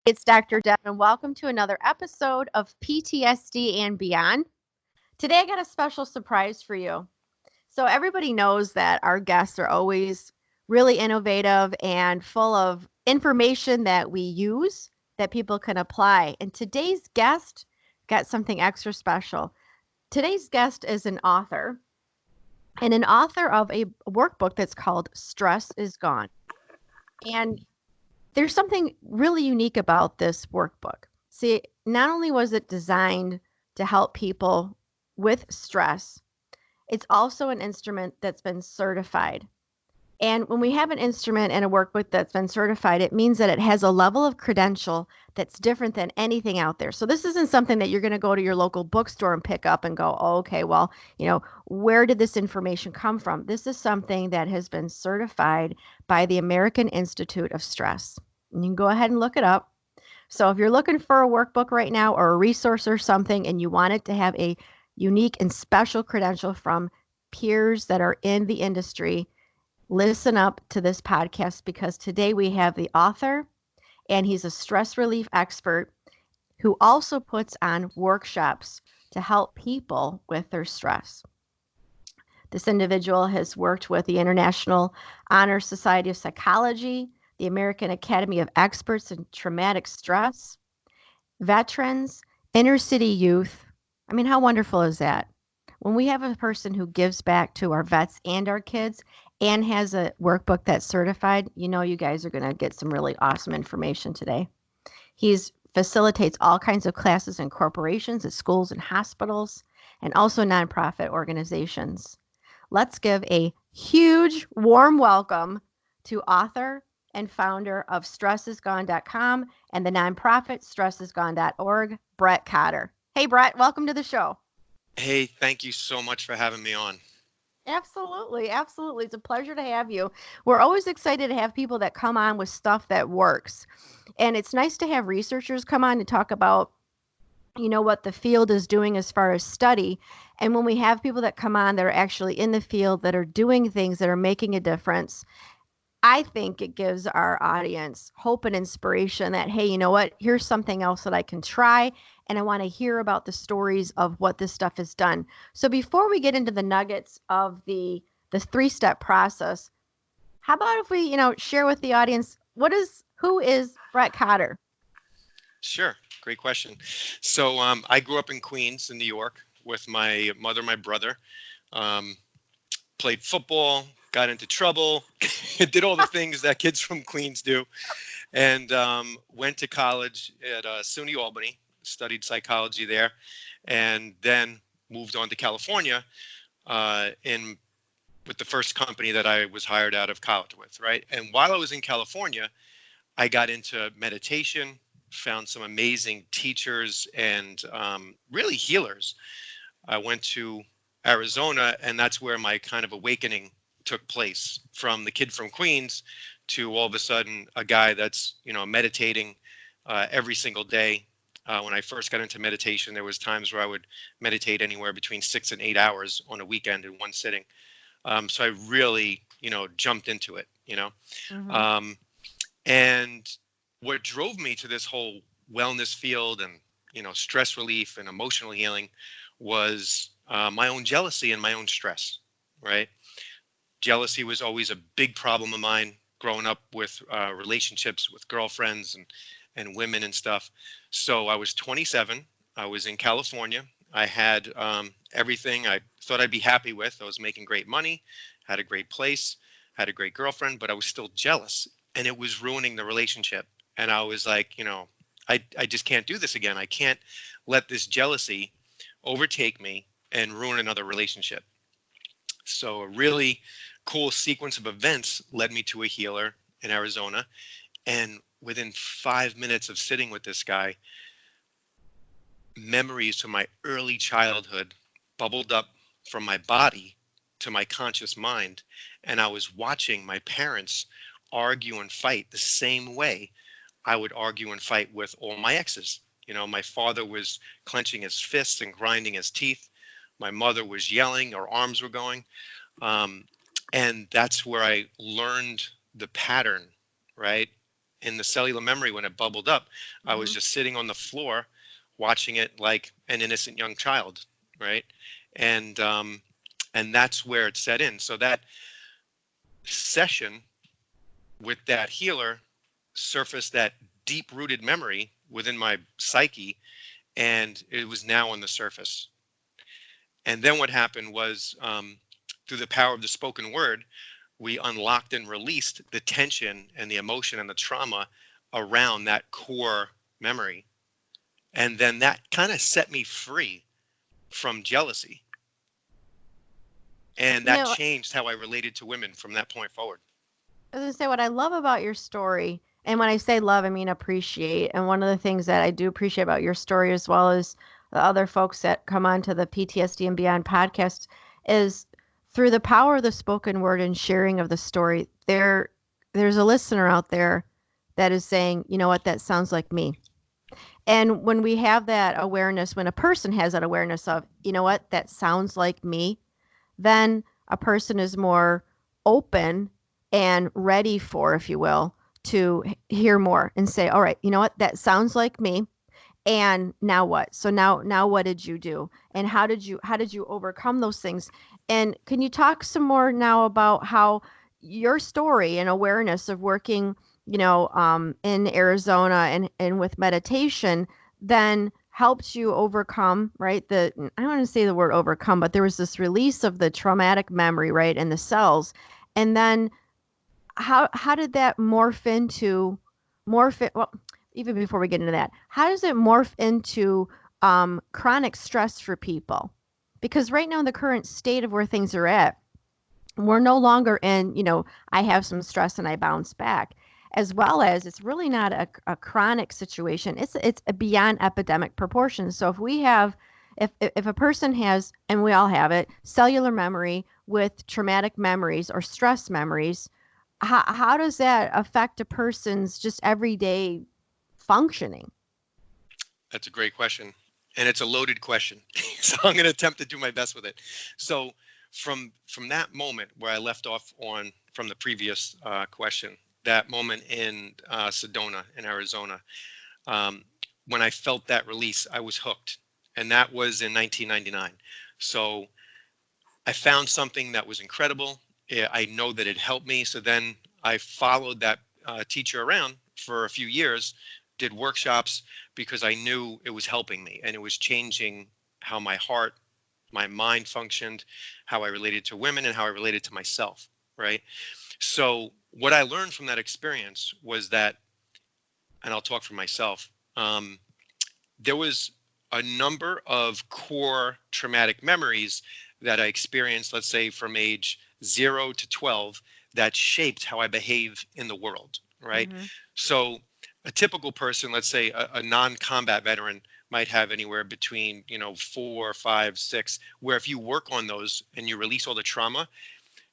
It's Dr. Deb, and welcome to another episode of PTSD and Beyond. Today, I got a special surprise for you. So, everybody knows that our guests are always really innovative and full of information that we use that people can apply. And today's guest got something extra special. Today's guest is an author and an author of a workbook that's called Stress is Gone. And there's something really unique about this workbook. See, not only was it designed to help people with stress, it's also an instrument that's been certified. And when we have an instrument and a workbook that's been certified, it means that it has a level of credential that's different than anything out there. So this isn't something that you're going to go to your local bookstore and pick up and go, oh, okay, well, where did this information come from? This is something that has been certified by the American Institute of Stress. And you can go ahead and look it up. So if you're looking for a workbook right now or a resource or something, and you want it to have a unique and special credential from peers that are in the industry, listen up to this podcast, because today we have the author, and he's a stress relief expert who also puts on workshops to help people with their stress. This individual has worked with the International Honor Society of Psychology, the American Academy of Experts in Traumatic Stress, veterans, inner city youth. I mean, how wonderful is that? When we have a person who gives back to our vets and our kids and has a workbook that's certified, you guys are going to get some really awesome information today. He facilitates all kinds of classes in corporations, at schools and hospitals, and also nonprofit organizations. Let's give a huge warm welcome to author and founder of stressisgone.com and the nonprofit stressisgone.org, Brett Cotter. Hey, Brett, welcome to the show. Hey, thank you so much for having me on. Absolutely. Absolutely. It's a pleasure to have you. We're always excited to have people that come on with stuff that works. And it's nice to have researchers come on to talk about, what the field is doing as far as study. And when we have people that come on that are actually in the field, that are doing things that are making a difference, I think it gives our audience hope and inspiration that, hey, you know what? Here's something else that I can try. And I want to hear about the stories of what this stuff has done. So before we get into the nuggets of the 3-step process, how about if we, share with the audience, who is Brett Cotter? Sure. Great question. So I grew up in Queens, in New York, with my mother, my brother. Played football, got into trouble, did all the things that kids from Queens do, and went to college at SUNY Albany, studied psychology there, and then moved on to California with the first company that I was hired out of college with, right? And while I was in California, I got into meditation, found some amazing teachers and really healers. I went to Arizona, and that's where my kind of awakening took place, from the kid from Queens to all of a sudden a guy that's, meditating every single day. When I first got into meditation, there was times where I would meditate anywhere between 6 and 8 hours on a weekend in one sitting. So I really, jumped into it, Mm-hmm. And what drove me to this whole wellness field and, stress relief and emotional healing was my own jealousy and my own stress, right? Jealousy was always a big problem of mine growing up with relationships with girlfriends and women and stuff. So I was 27. I was in California. I had everything I thought I'd be happy with. I was making great money, had a great place, had a great girlfriend, but I was still jealous, and it was ruining the relationship. And I was like, I just can't do this again. I can't let this jealousy overtake me and ruin another relationship. So a really cool sequence of events led me to a healer in Arizona. And within 5 minutes of sitting with this guy, memories from my early childhood bubbled up from my body to my conscious mind. And I was watching my parents argue and fight the same way I would argue and fight with all my exes. My father was clenching his fists and grinding his teeth. My mother was yelling, her arms were going. And that's where I learned the pattern, right? in the cellular memory, when it bubbled up, I was just sitting on the floor watching it like an innocent young child, right? And that's where it set in. So that session with that healer surfaced that deep-rooted memory within my psyche, and it was now on the surface. And then what happened was, through the power of the spoken word, we unlocked and released the tension and the emotion and the trauma around that core memory. And then that kind of set me free from jealousy. And You that know, changed how I related to women from that point forward. I was gonna say what I love about your story, and when I say love, I mean appreciate. And one of the things that I do appreciate about your story, as well as the other folks that come onto the PTSD and Beyond podcast, is through the power of the spoken word and sharing of the story, there's a listener out there that is saying, you know what, that sounds like me. And when we have that awareness, when a person has that awareness of, you know what, that sounds like me, then a person is more open and ready for, if you will, to hear more and say, all right, you know what, that sounds like me. And now what? So now what did you do? And how did you overcome those things? And can you talk some more now about how your story and awareness of working, in Arizona and with meditation then helped you overcome, right? I don't want to say the word overcome, but there was this release of the traumatic memory, right, in the cells. And then how did that well, even before we get into that, how does it morph into chronic stress for people? Because right now in the current state of where things are at, we're no longer in, I have some stress and I bounce back, as well as it's really not a chronic situation. It's a beyond epidemic proportions. So if a person has, and we all have it, cellular memory with traumatic memories or stress memories, how does that affect a person's just everyday functioning? That's a great question. And it's a loaded question. So I'm going to attempt to do my best with it. So from that moment where I left off on from the previous question, that moment in Sedona in Arizona, when I felt that release, I was hooked. And that was in 1999. So I found something that was incredible. I know that it helped me. So then I followed that teacher around for a few years, did workshops because I knew it was helping me and it was changing how my heart, my mind functioned, how I related to women and how I related to myself, right? So what I learned from that experience was that, and I'll talk for myself, there was a number of core traumatic memories that I experienced, let's say from age 0 to 12, that shaped how I behave in the world, right? Mm-hmm. So a typical person, let's say a non-combat veteran, might have anywhere between 4, 5, 6, where if you work on those and you release all the trauma,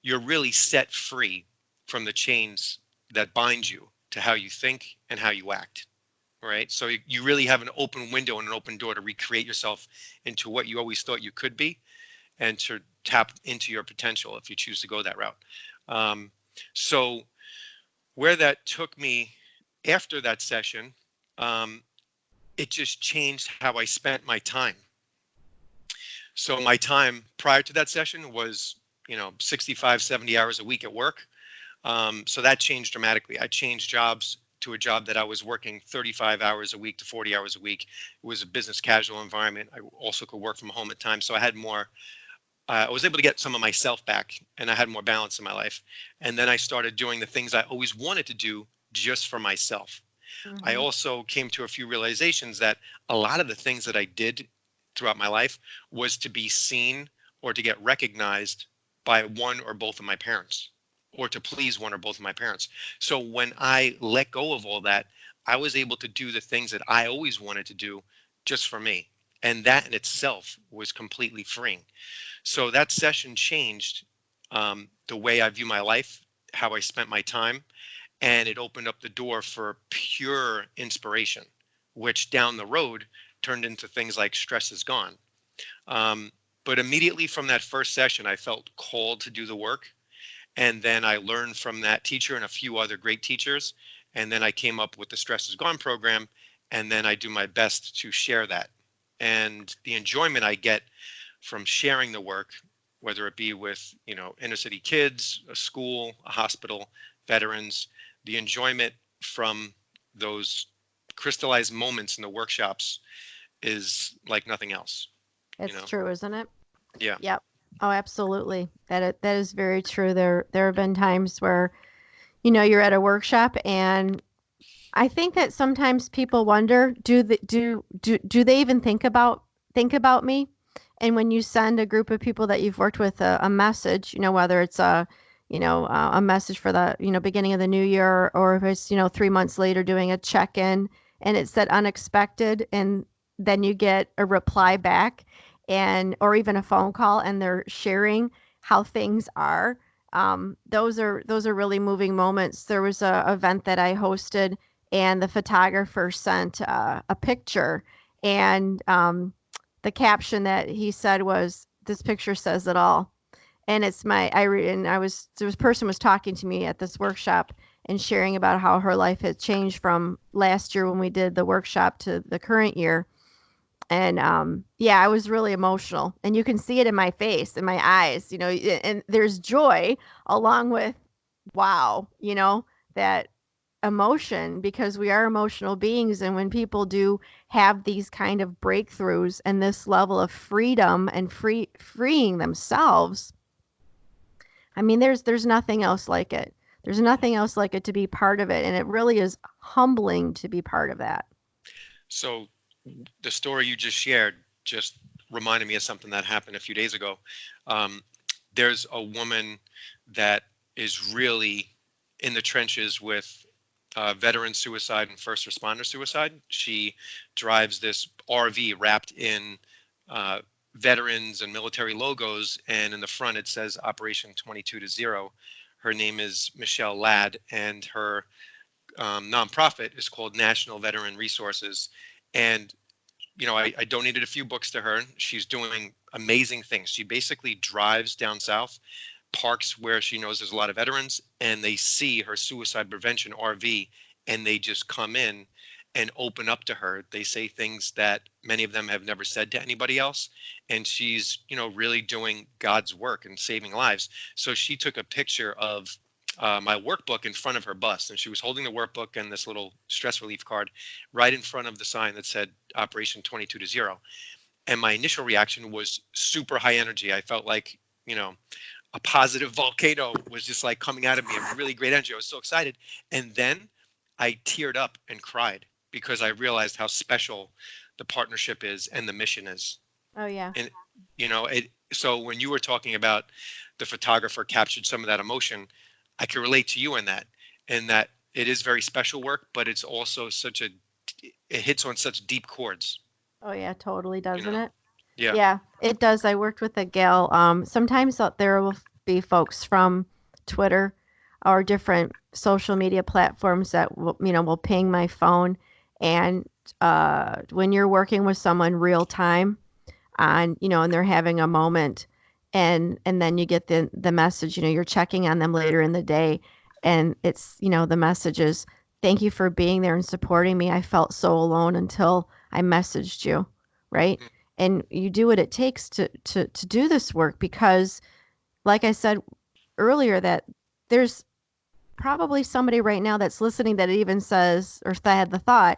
you're really set free from the chains that bind you to how you think and how you act, right? So you really have an open window and an open door to recreate yourself into what you always thought you could be and to tap into your potential if you choose to go that route. So where that took me after that session, it just changed how I spent my time. So my time prior to that session was, 65, 70 hours a week at work. So that changed dramatically. I changed jobs to a job that I was working 35 hours a week to 40 hours a week. It was a business casual environment. I also could work from home at times. So I had more, I was able to get some of myself back and I had more balance in my life. And then I started doing the things I always wanted to do just for myself. I Mm-hmm. also came to a few realizations that a lot of the things that I did throughout my life was to be seen or to get recognized by one or both of my parents or to please one or both of my parents. So when I let go of all that, I was able to do the things that I always wanted to do just for me. And that in itself was completely freeing. So that session changed the way I view my life, how I spent my time, and it opened up the door for pure inspiration, which down the road turned into things like Stress Is Gone. But immediately from that first session, I felt called to do the work. And then I learned from that teacher and a few other great teachers. And then I came up with the Stress is Gone program. And then I do my best to share that. And the enjoyment I get from sharing the work, whether it be with, inner city kids, a school, a hospital, veterans, the enjoyment from those crystallized moments in the workshops is like nothing else. It's true, isn't it? Yeah. Yep. Oh, absolutely. That is very true. There have been times where, you're at a workshop, and I think that sometimes people wonder, do they even think about me? And when you send a group of people that you've worked with a message, whether it's a message for the, beginning of the new year, or if it's, 3 months later doing a check-in, and it's that unexpected, and then you get a reply back, or even a phone call, and they're sharing how things are. Those are really moving moments. There was a event that I hosted, and the photographer sent a picture, and the caption that he said was, "This picture says it all." And it's this person was talking to me at this workshop and sharing about how her life had changed from last year when we did the workshop to the current year. And yeah, I was really emotional, and you can see it in my face, in my eyes, and there's joy along with wow, that emotion, because we are emotional beings. And when people do have these kind of breakthroughs and this level of freedom and freeing themselves, I mean, there's nothing else like it. There's nothing else like it to be part of it. And it really is humbling to be part of that. So the story you just shared just reminded me of something that happened a few days ago. There's a woman that is really in the trenches with veteran suicide and first responder suicide. She drives this RV wrapped in veterans and military logos, and in the front it says Operation 22-0. Her name is Michelle Ladd, and her nonprofit is called National Veteran Resources. And I donated a few books to her. She's doing amazing things. She basically drives down south, parks where she knows there's a lot of veterans, and they see her suicide prevention RV, and they just come in and open up to her. They say things that many of them have never said to anybody else. And she's, really doing God's work and saving lives. So she took a picture of my workbook in front of her bus, and she was holding the workbook and this little stress relief card right in front of the sign that said Operation 22-0. And my initial reaction was super high energy. I felt like, a positive volcano was just like coming out of me, a really great energy. I was so excited. And then I teared up and cried because I realized how special the partnership is and the mission is. Oh, yeah. And, so when you were talking about the photographer captured some of that emotion, I can relate to you in that it is very special work, but it's also it hits on such deep chords. Oh, yeah, totally, doesn't it? Yeah. Yeah, it does. I worked with a gal. Sometimes there will be folks from Twitter or different social media platforms that will ping my phone. And when you're working with someone real time and they're having a moment, and then you get the message, you're checking on them later in the day, and it's, the message is, "Thank you for being there and supporting me. I felt so alone until I messaged you." Right. Mm. And you do what it takes to do this work, because like I said earlier, that there's probably somebody right now that's listening that even says, or had the thought,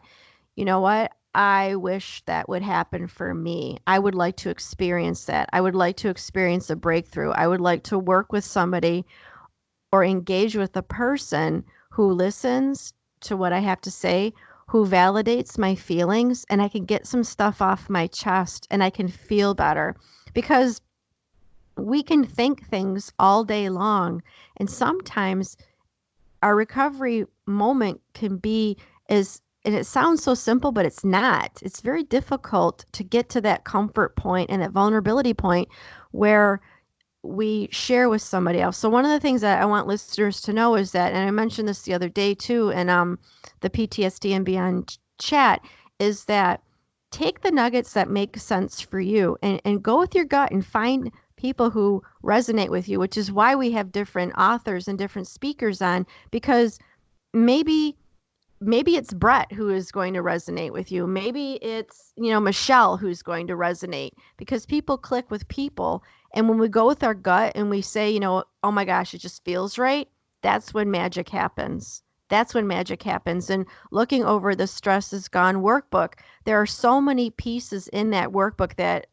you know what? I wish that would happen for me. I would like to experience that. I would like to experience a breakthrough. I would like to work with somebody or engage with a person who listens to what I have to say, who validates my feelings, and I can get some stuff off my chest and I can feel better. Because we can think things all day long, and sometimes our recovery moment can be and it sounds so simple, but it's not. It's very difficult to get to that comfort point and that vulnerability point where we share with somebody else. So one of the things that I want listeners to know is that, and I mentioned this the other day too, and the PTSD and Beyond chat, is that take the nuggets that make sense for you, and go with your gut and find people who resonate with you, which is why we have different authors and different speakers on, because maybe maybe it's Brett who is going to resonate with you. Maybe it's, Michelle who's going to resonate, because people click with people. And when we go with our gut and we say, oh my gosh, it just feels right, that's when magic happens. That's when magic happens. And looking over the Stress Is Gone workbook, there are so many pieces in that workbook that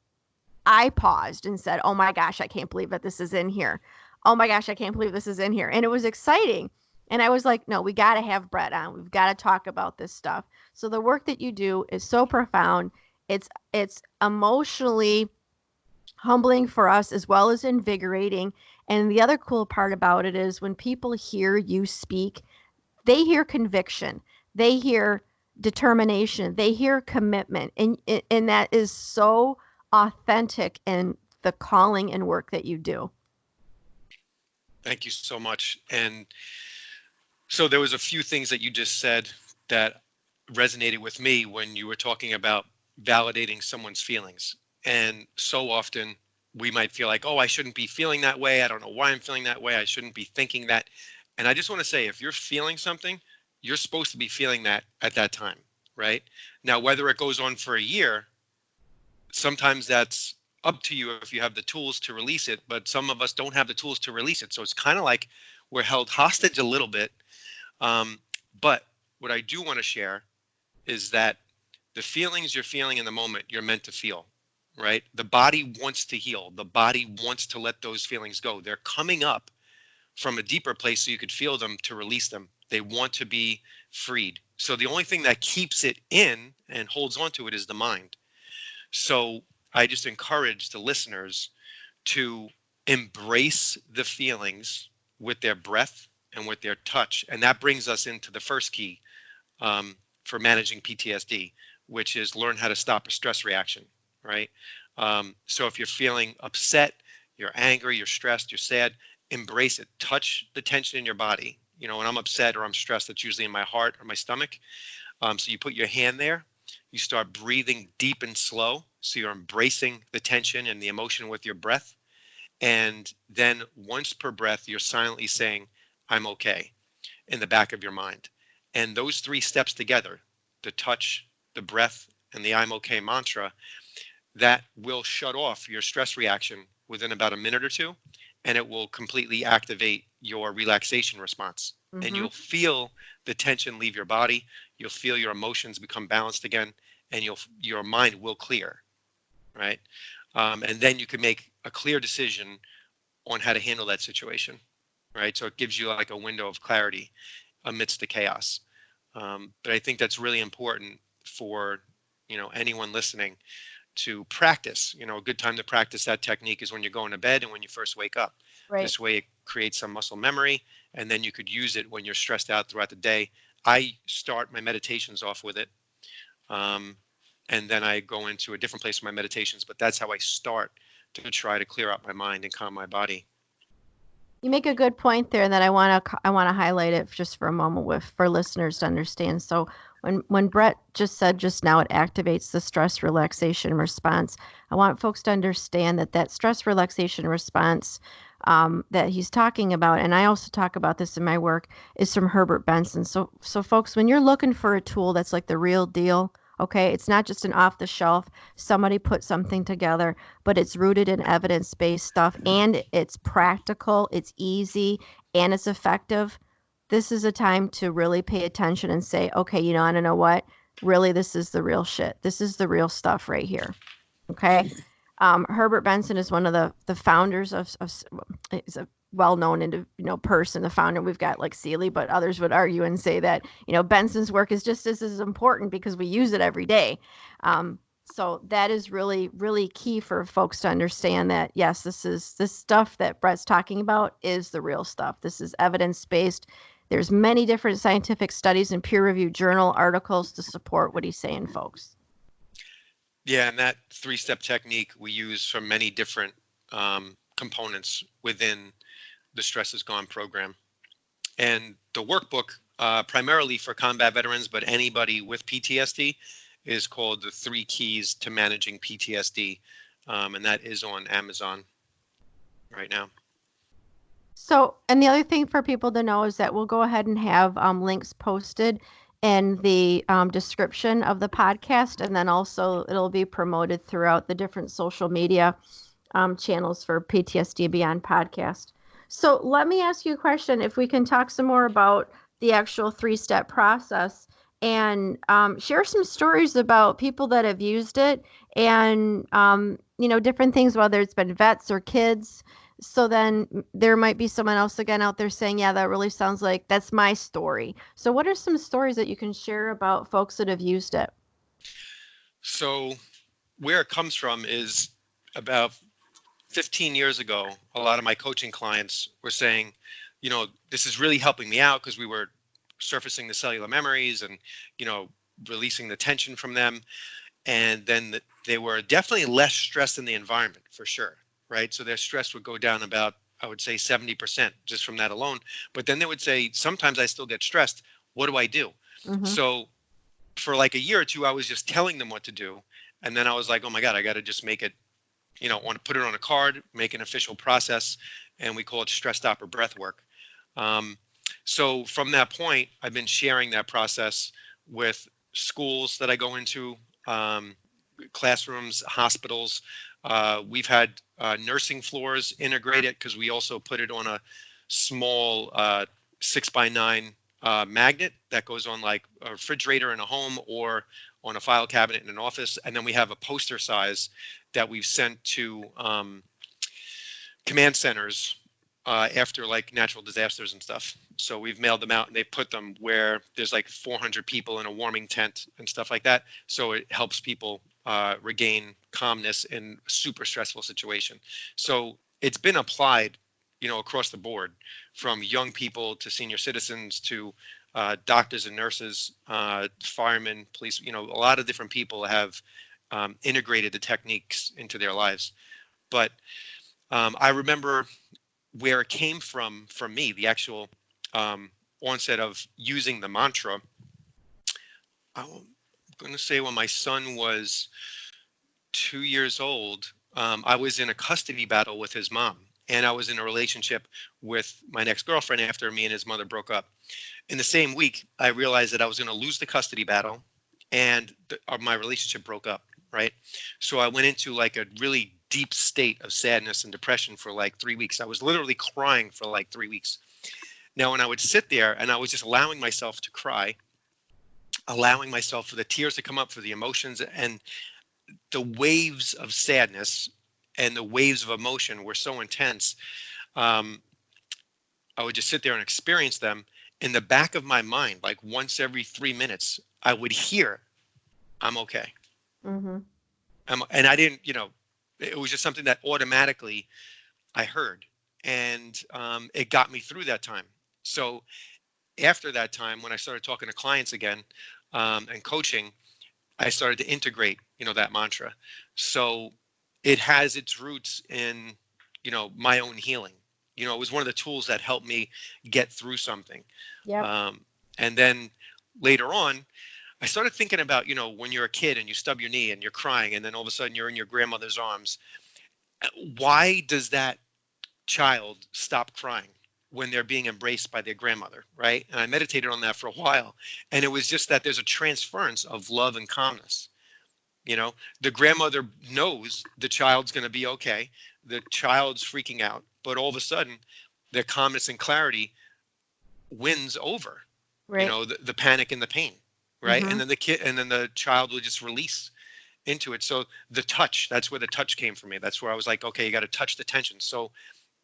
I paused and said, oh my gosh, I can't believe that this is in here. Oh my gosh, I can't believe this is in here. And it was exciting. And I was like, no, we got to have Brett on. We've got to talk about this stuff. So the work that you do is so profound. It's emotionally humbling for us as well as invigorating. And the other cool part about it is when people hear you speak, they hear conviction. They hear determination. They hear commitment. And that is so authentic in the calling and work that you do. Thank you so much. And so there was a few things that you just said that resonated with me when you were talking about validating someone's feelings. And so often we might feel like, oh, I shouldn't be feeling that way. I don't know why I'm feeling that way. I shouldn't be thinking that. And I just want to say, if you're feeling something, you're supposed to be feeling that at that time, right? Now, whether it goes on for a year, sometimes that's up to you if you have the tools to release it, but some of us don't have the tools to release it. So it's kind of like we're held hostage a little bit. But what I do want to share is that the feelings you're feeling in the moment, you're meant to feel, right? The body wants to heal. The body wants to let those feelings go. They're coming up from a deeper place so you could feel them to release them. They want to be freed. So the only thing that keeps it in and holds on to it is the mind. So I just encourage the listeners to embrace the feelings with their breath and with their touch. And that brings us into the first key for managing PTSD, which is learn how to stop a stress reaction, right? So if you're feeling upset, you're angry, you're stressed, you're sad, embrace it. Touch the tension in your body. When I'm upset or I'm stressed, that's usually in my heart or my stomach. So you put your hand there, you start breathing deep and slow. So you're embracing the tension and the emotion with your breath. And then once per breath, you're silently saying, I'm okay, in the back of your mind. And those three steps together, the touch, the breath, and the I'm okay mantra, that will shut off your stress reaction within about a minute or two, and it will completely activate your relaxation response. Mm-hmm. And you'll feel the tension leave your body. You'll feel your emotions become balanced again, and your mind will clear, right? And then you can make a clear decision on how to handle that situation, right? So it gives you like a window of clarity amidst the chaos. But I think that's really important for, anyone listening to practice. A good time to practice that technique is when you're going to bed and when you first wake up. Right. This way it creates some muscle memory, and then you could use it when you're stressed out throughout the day. I start my meditations off with it. And then I go into a different place for my meditations, but that's how I start to try to clear out my mind and calm my body. You make a good point there that I want to highlight it just for a moment for listeners to understand. So when Brett just said just now, it activates the stress relaxation response. I want folks to understand that stress relaxation response that he's talking about, and I also talk about this in my work, is from Herbert Benson. So folks, when you're looking for a tool that's like the real deal, okay, it's not just an off the shelf, somebody put something together, but it's rooted in evidence-based stuff, and it's practical, it's easy, and it's effective. This is a time to really pay attention and say, okay, I don't know what, really, this is the real shit. This is the real stuff right here. Okay. Herbert Benson is one of the founders of is a well-known person, the founder. We've got like Seeley, but others would argue and say that, Benson's work is just as important because we use it every day. So that is really, really key for folks to understand that, yes, this stuff that Brett's talking about is the real stuff. This is evidence-based. There's many different scientific studies and peer-reviewed journal articles to support what he's saying, folks. Yeah, and that 3-step technique we use for many different components within the Stress Is Gone program. And the workbook, primarily for combat veterans, but anybody with PTSD, is called The 3 Keys to Managing PTSD. And that is on Amazon right now. So, and the other thing for people to know is that we'll go ahead and have links posted in the description of the podcast, and then also it'll be promoted throughout the different social media channels for PTSD Beyond Podcast. So let me ask you a question. If we can talk some more about the actual 3-step process and share some stories about people that have used it and, different things, whether it's been vets or kids. So then there might be someone else again out there saying, yeah, that really sounds like that's my story. So what are some stories that you can share about folks that have used it? So where it comes from is about 15 years ago, a lot of my coaching clients were saying, this is really helping me out because we were surfacing the cellular memories and, releasing the tension from them. And then they were definitely less stressed in the environment for sure. Right. So their stress would go down about, I would say 70% just from that alone. But then they would say, sometimes I still get stressed. What do I do? Mm-hmm. So for like a year or two, I was just telling them what to do. And then I was like, oh my God, I got to just make it, want to put it on a card, make an official process. And we call it stress stop or breath work. So from that point, I've been sharing that process with schools that I go into, classrooms, hospitals. We've had nursing floors integrated because we also put it on a small 6x9 magnet that goes on like a refrigerator in a home or on a file cabinet in an office. And then we have a poster size that we've sent to command centers after like natural disasters and stuff. So we've mailed them out and they put them where there's like 400 people in a warming tent and stuff like that. So it helps people regain calmness in a super stressful situation. So it's been applied, across the board, from young people to senior citizens to doctors and nurses, firemen, police. A lot of different people have integrated the techniques into their lives. But I remember where it came from me, the actual onset of using the mantra. I'm going to say when my son was 2 years old, I was in a custody battle with his mom, and I was in a relationship with my next girlfriend after me and his mother broke up. In the same week, I realized that I was going to lose the custody battle, and my relationship broke up. Right. So I went into like a really deep state of sadness and depression for like 3 weeks. I was literally crying for like 3 weeks. Now, when I would sit there and I was just allowing myself to cry, allowing myself for the tears to come up, for the emotions, and the waves of sadness and the waves of emotion were so intense. I would just sit there and experience them. In the back of my mind, like once every 3 minutes, I would hear, I'm okay. Mm-hmm. And I didn't, it was just something that automatically I heard, and it got me through that time. So after that time, when I started talking to clients again and coaching, I started to integrate, that mantra. So it has its roots in, my own healing. It was one of the tools that helped me get through something. Yep. And then later on, I started thinking about, when you're a kid and you stub your knee and you're crying, and then all of a sudden you're in your grandmother's arms. Why does that child stop crying when they're being embraced by their grandmother, right? And I meditated on that for a while. And it was just that there's a transference of love and calmness. The grandmother knows the child's going to be okay. The child's freaking out, but all of a sudden, the calmness and clarity wins over, Right. the panic and the pain. Right. Mm-hmm. And then the child will just release into it. So the touch, that's where the touch came from me. That's where I was like, okay, you got to touch the tension. So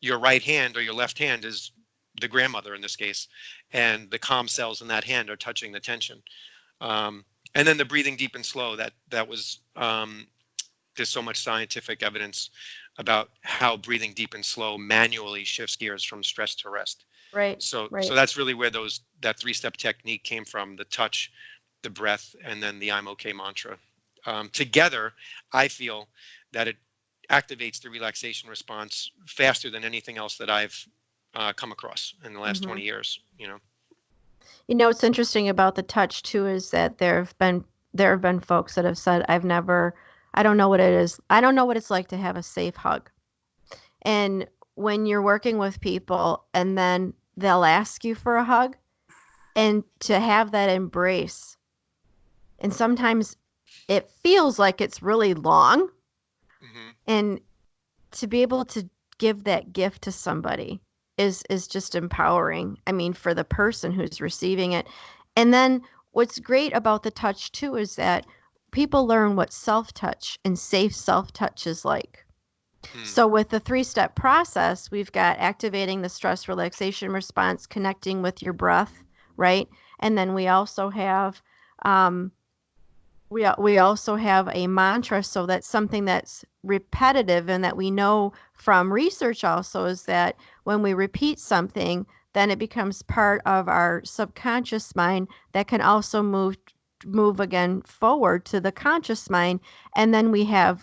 your right hand or your left hand is the grandmother in this case, and the calm cells in that hand are touching the tension. And then the breathing deep and slow, that was, there's so much scientific evidence about how breathing deep and slow manually shifts gears from stress to rest. Right. So Right. so that's really where that 3-step technique came from: the touch, the breath, and then the I'm okay mantra. Together, I feel that it activates the relaxation response faster than anything else that I've come across in the last 20 years. What's interesting about the touch too is that there have been folks that have said, I don't know what it is. I don't know what it's like to have a safe hug. And when you're working with people and then they'll ask you for a hug and to have that embrace. And sometimes it feels like it's really long. Hmm. And to be able to give that gift to somebody is just empowering. I mean, for the person who's receiving it. And then what's great about the touch too is that people learn what self-touch and safe self-touch is like. Mm. So with the 3-step process, we've got activating the stress relaxation response, connecting with your breath, right? And then we also have um, we also have a mantra. So that's something that's repetitive and that we know from research also is that when we repeat something, then it becomes part of our subconscious mind that can also move again forward to the conscious mind. And then we have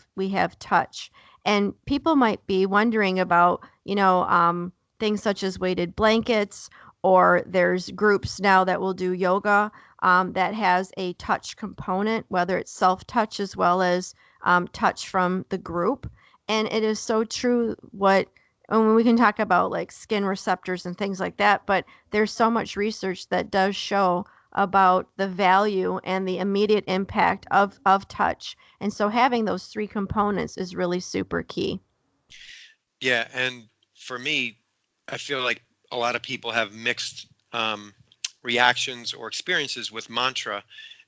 touch. And people might be wondering about, things such as weighted blankets, or there's groups now that will do yoga that has a touch component, whether it's self-touch as well as touch from the group. And it is so true and we can talk about like skin receptors and things like that, but there's so much research that does show about the value and the immediate impact of touch. And so having those 3 components is really super key. Yeah, and for me, I feel like a lot of people have mixed reactions or experiences with mantra,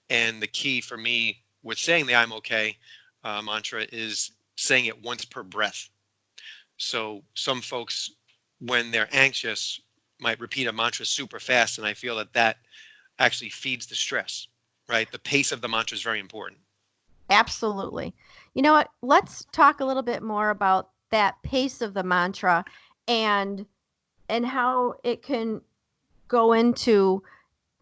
and the key for me with saying the "I'm okay" mantra is saying it once per breath. So some folks, when they're anxious, might repeat a mantra super fast, and I feel that that actually feeds the stress, right? The pace of the mantra is very important. Absolutely. You know what? Let's talk a little bit more about that pace of the mantra and how it can go into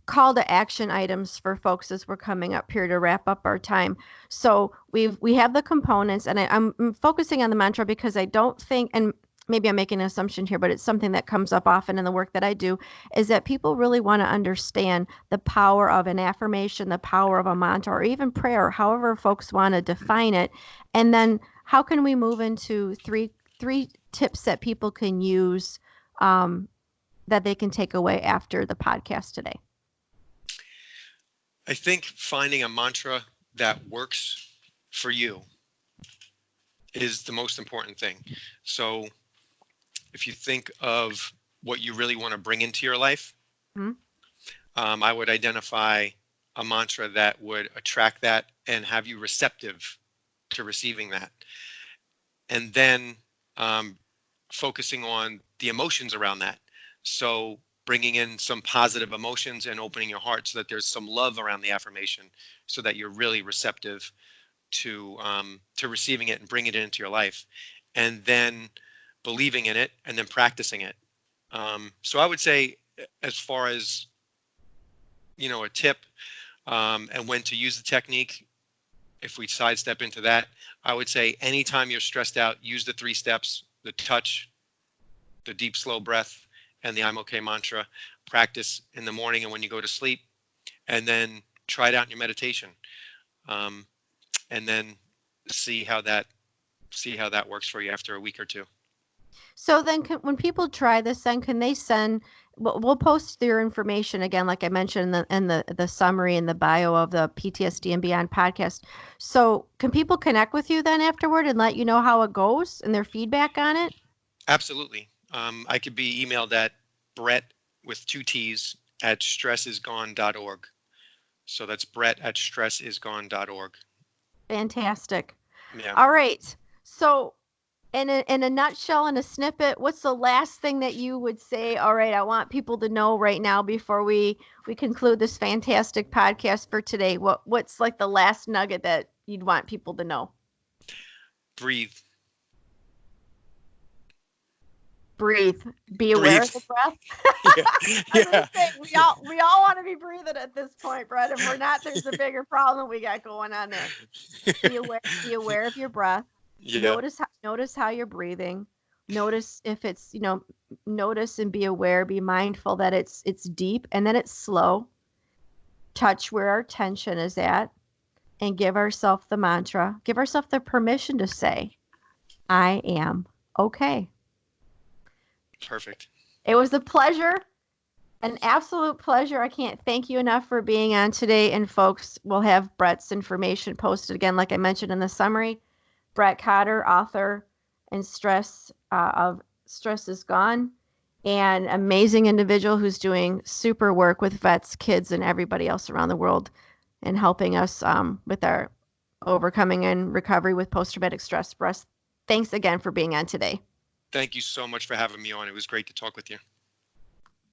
call to action items for folks as we're coming up here to wrap up our time. So we have the components, and I'm focusing on the mantra because I don't think, and maybe I'm making an assumption here, but it's something that comes up often in the work that I do, is that people really want to understand the power of an affirmation, the power of a mantra, or even prayer, however folks want to define it. And then how can we move into three tips that people can use um, that they can take away after the podcast today? I think finding a mantra that works for you is the most important thing. So if you think of what you really want to bring into your life, Hmm. I would identify a mantra that would attract that and have you receptive to receiving that. And then um, focusing on the emotions around that. So bringing in some positive emotions and opening your heart so that there's some love around the affirmation, so that you're really receptive to receiving it and bringing it into your life, and then believing in it and then practicing it. So I would say, as far as a tip and when to use the technique, if we sidestep into that, I would say anytime you're stressed out, use the 3 steps: the touch, the deep, slow breath, and the "I'm okay" mantra. Practice in the morning and when you go to sleep, and then try it out in your meditation, um, and then see how that works for you after a week or two. So then when people try this, then can they send, we'll post their information again, like I mentioned in the summary and the bio of the PTSD and Beyond podcast. So can people connect with you then afterward and let you know how it goes and their feedback on it? Absolutely. I could be emailed at Brett with 2 T's at stressisgone.org. So that's Brett at stressisgone.org. Fantastic. Yeah. All right. So in a nutshell, in a snippet, what's the last thing that you would say? All right, I want people to know right now before we conclude this fantastic podcast for today. What's like the last nugget that you'd want people to know? Breathe. Breathe. Be aware Breathe. of the breath. Yeah. I was gonna Yeah. say we all want to be breathing at this point, Brett. If we're not, there's a bigger problem we got going on there. Be aware of your breath. Yeah. Notice how you're breathing. Notice if it's, notice and be aware, be mindful that it's deep and then it's slow. Touch where our tension is at and give ourselves the mantra. Give ourselves the permission to say, I am okay. Perfect. It was a pleasure. An absolute pleasure. I can't thank you enough for being on today. And folks, we'll have Brett's information posted again, like I mentioned in the summary. Brett Cotter, author and of Stress is Gone, and amazing individual who's doing super work with vets, kids, and everybody else around the world and helping us with our overcoming and recovery with post-traumatic stress. Russ, thanks again for being on today. Thank you so much for having me on. It was great to talk with you.